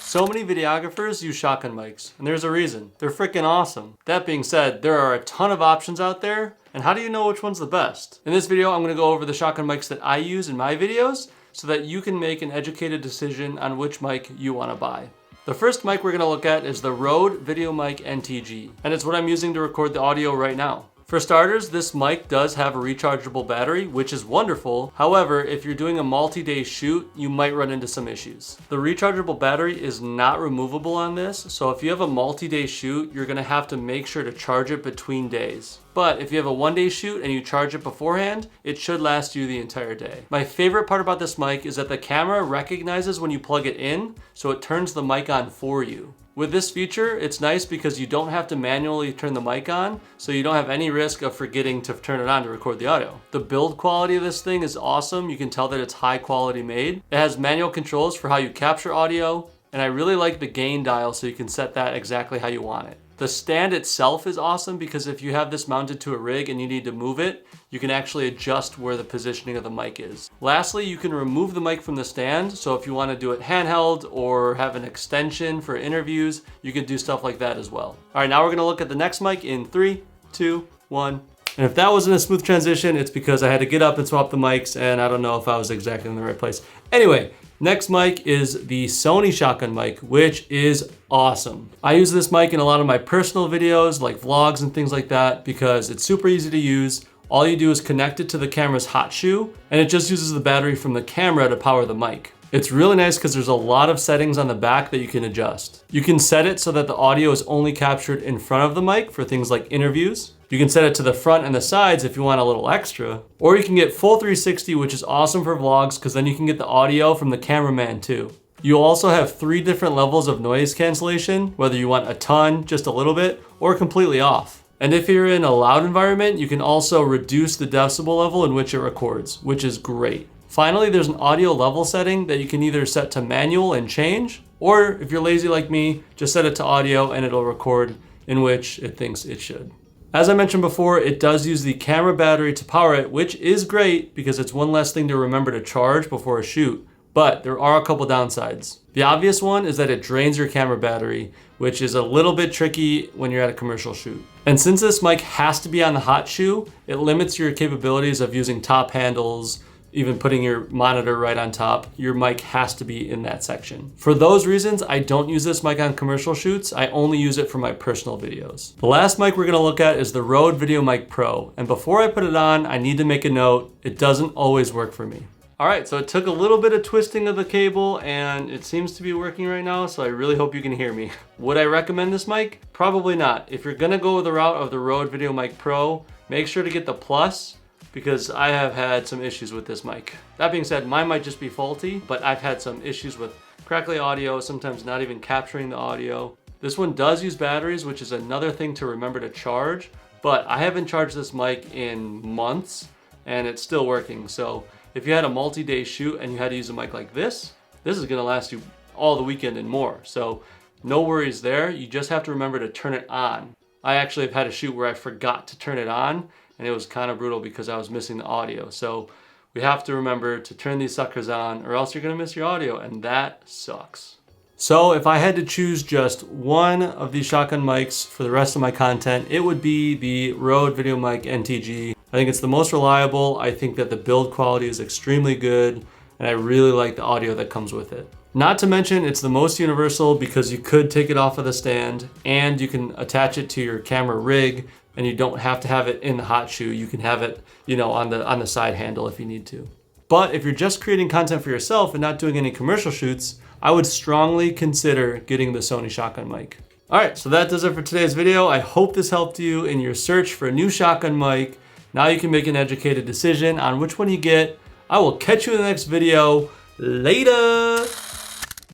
So many videographers use shotgun mics, and there's a reason. They're freaking awesome. That being said, there are a ton of options out there, and how do you know which one's the best? In this video, I'm gonna go over the shotgun mics that I use in my videos so that you can make an educated decision on which mic you wanna buy. The first mic we're gonna look at is the Rode VideoMic NTG, and it's what I'm using to record the audio right now. For starters, this mic does have a rechargeable battery, which is wonderful. However, if you're doing a multi-day shoot, you might run into some issues. The rechargeable battery is not removable on this, so if you have a multi-day shoot, you're gonna have to make sure to charge it between days. But if you have a one-day shoot and you charge it beforehand, it should last you the entire day. My favorite part about this mic is that the camera recognizes when you plug it in, so it turns the mic on for you. With this feature, it's nice because you don't have to manually turn the mic on, so you don't have any risk of forgetting to turn it on to record the audio. The build quality of this thing is awesome. You can tell that it's high quality made. It has manual controls for how you capture audio, and I really like the gain dial so you can set that exactly how you want it. The stand itself is awesome because if you have this mounted to a rig and you need to move it, you can actually adjust where the positioning of the mic is. Lastly, you can remove the mic from the stand, so if you want to do it handheld or have an extension for interviews, you can do stuff like that as well. All right, now we're gonna look at the next mic in 3, 2, 1. And if that wasn't a smooth transition, it's because I had to get up and swap the mics and I don't know if I was exactly in the right place. Anyway, next mic is the Sony shotgun mic, which is awesome. I use this mic in a lot of my personal videos, like vlogs and things like that, because it's super easy to use. All you do is connect it to the camera's hot shoe, and it just uses the battery from the camera to power the mic. It's really nice because there's a lot of settings on the back that you can adjust. You can set it so that the audio is only captured in front of the mic for things like interviews. You can set it to the front and the sides if you want a little extra. Or you can get full 360, which is awesome for vlogs because then you can get the audio from the cameraman too. You also have 3 different levels of noise cancellation, whether you want a ton, just a little bit, or completely off. And if you're in a loud environment, you can also reduce the decibel level in which it records, which is great. Finally, there's an audio level setting that you can either set to manual and change, or if you're lazy like me, just set it to audio and it'll record in which it thinks it should. As I mentioned before, it does use the camera battery to power it, which is great because it's one less thing to remember to charge before a shoot, but there are a couple downsides. The obvious one is that it drains your camera battery, which is a little bit tricky when you're at a commercial shoot. And since this mic has to be on the hot shoe, it limits your capabilities of using top handles, even putting your monitor right on top. Your mic has to be in that section. For those reasons, I don't use this mic on commercial shoots. I only use it for my personal videos. The last mic we're gonna look at is the Rode VideoMic Pro. And before I put it on, I need to make a note. It doesn't always work for me. All right, so it took a little bit of twisting of the cable and it seems to be working right now, so I really hope you can hear me. Would I recommend this mic? Probably not. If you're gonna go the route of the Rode VideoMic Pro, make sure to get the Plus, because I have had some issues with this mic. That being said, mine might just be faulty, but I've had some issues with crackly audio, sometimes not even capturing the audio. This one does use batteries, which is another thing to remember to charge, but I haven't charged this mic in months and it's still working. So if you had a multi-day shoot and you had to use a mic like this is gonna last you all the weekend and more. So no worries there, you just have to remember to turn it on. I actually have had a shoot where I forgot to turn it on, and it was kind of brutal because I was missing the audio. So we have to remember to turn these suckers on or else you're gonna miss your audio, and that sucks. So if I had to choose just one of these shotgun mics for the rest of my content, it would be the Rode VideoMic NTG. I think it's the most reliable. I think that the build quality is extremely good, and I really like the audio that comes with it. Not to mention, it's the most universal because you could take it off of the stand and you can attach it to your camera rig, and you don't have to have it in the hot shoe. You can have it, on the side handle if you need to. But if you're just creating content for yourself and not doing any commercial shoots, I would strongly consider getting the Sony shotgun mic. All right, so that does it for today's video. I hope this helped you in your search for a new shotgun mic. Now you can make an educated decision on which one you get. I will catch you in the next video. Later.